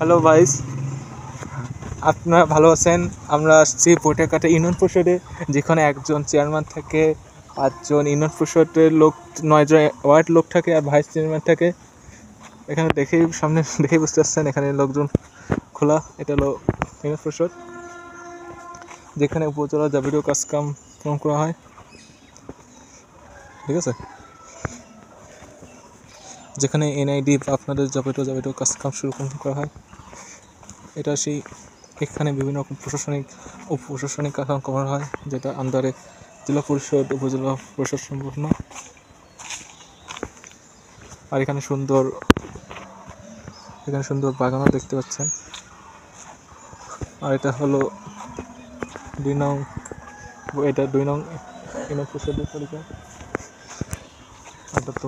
Hello vice, আপনারা ভালো আছেন? আমরা আসছি বৈঠাকাটা ইউনিয়ন পরিষদে, যেখানে একজন চেয়ারম্যান থাকে, ৫ জন ইউনিয়ন পরিষদের লোক, ৯ জন ওয়ার্ড লোক থাকে আর ভাইস চেয়ারম্যান থাকে। এখানে দেখেই সামনে দেখেই বুঝতে পারছেন এখানে লোকজন খোলা। এটা হলো ইউনিয়ন পরিষদ, যেখানে উপজেলা যাবতীয় কাজকাম করা হয়। ঠিক আছে, যেখানে এনআইডি বা আপনাদের যাবতীয় কাজকাম শুরু করা হয়। এটা সেই এখানে বিভিন্ন রকম প্রশাসনিক কাজ করা হয়, যেটা আন্ডারে জেলা পরিষদ, উপজেলা পরিষদ সম্পূর্ণ। আর এখানে সুন্দর বাগানও দেখতে পাচ্ছেন। আর এটা হলো ২ নং ইউনিয়ন পরিষদের পরিচয়। এটা তো